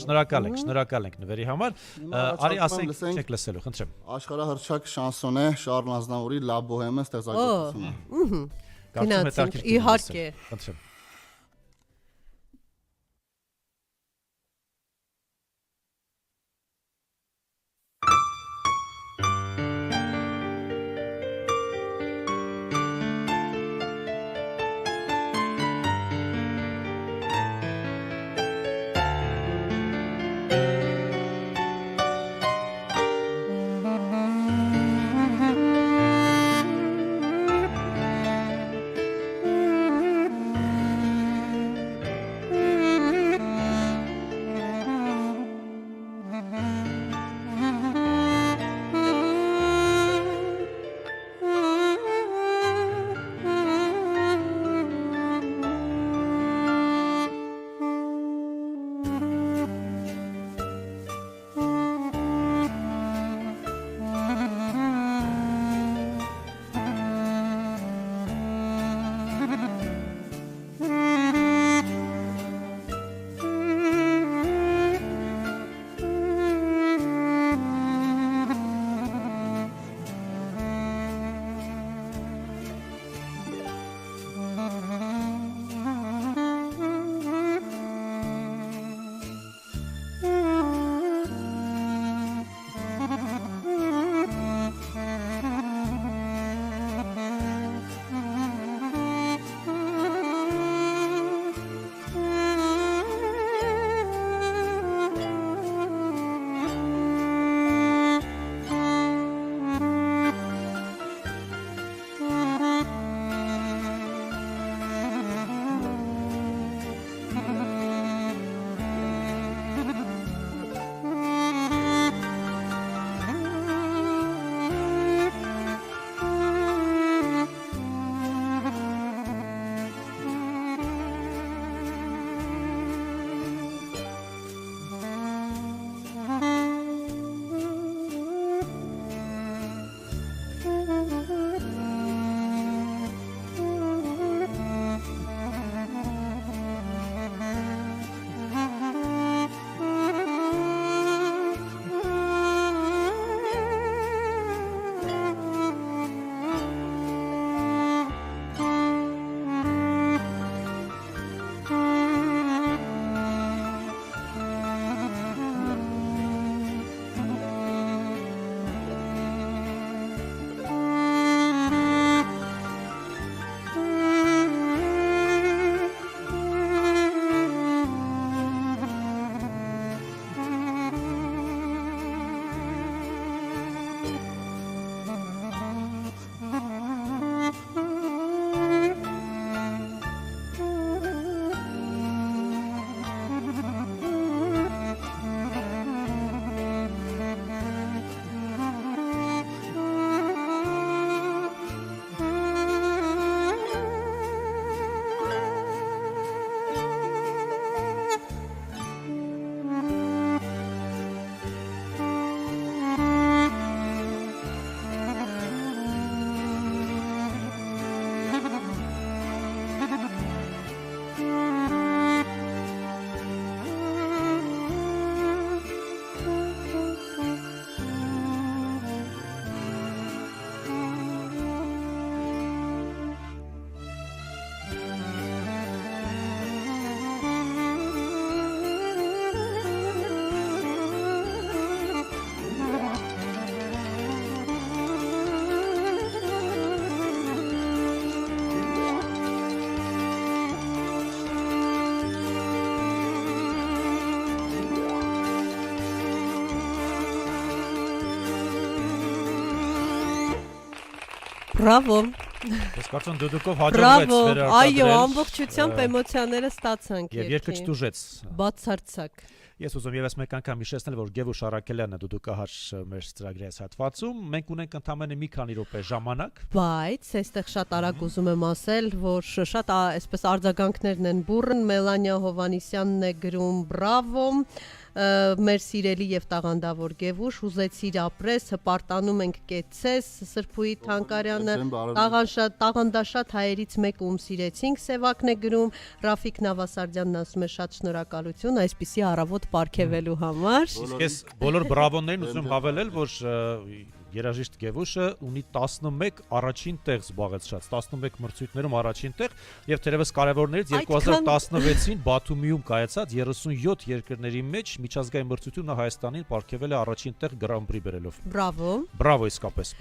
Շնորհակալ ենք նվերի համար։ Արի ասենք, չեք լսելու, խնդրեմ։ Աշխարհահռչակ շանսոնե Շարլ Ազնավուրի Լա Բոհեմը ստեղծագործությունը։ Գնացինք, իհարկե։ Խնդրեմ։ Բրավո։ Ես կարծում դուդուկով հաջողվեց վերարտադրել։ Այո, ամբողջությամբ էմոցիաները ստացանք Եվ երկը չտուժեց։ Բացարձակ։ Ես ուզում եւս մեկ անգամ հիշեցնել, որ Գևուշ Արաքելյանը դուդուկահար մեր ծրագրի հատվածում մենք ունենք ընդամենը մի քանի րոպե ժամանակ։ Բայց այստեղ շատ արագ ուզում եմ ասել, որ շատ այսպես արձագանքներն են բուրըն, Մելանիա Հովանիսյանն է գրում բրավո, մեր սիրելի եւ տաղանդավոր Գևուշ, ուզեցիր ապրես, հպարտանում ենք կեցես, Սրբուհի Թանկարյանը, տաղանդաշատ հայերից մեկը ում սիրեցինք, Սևակն է գրում, Ռաֆիկ Նավասարդյանն ասում է շատ շնորհակալություն այսպիսի առավոտ պարգևելու համար։ Իսկ ես բոլոր բրավոներին ուզում եմ հավելել, որ երաժիշտ Գևուշը ունի 11 առաջին տեղ զբաղեցրած, 11 մրցույթներում առաջին տեղ եւ թերևս կարևորներից 2016-ին Բաթումիում կայացած 37 երկրների մեջ միջազգային մրցույթում նա Հայաստանին պարգևել է առաջին տեղ Grand Prix բերելով։ Բրավո։ Բրավո իսկապես։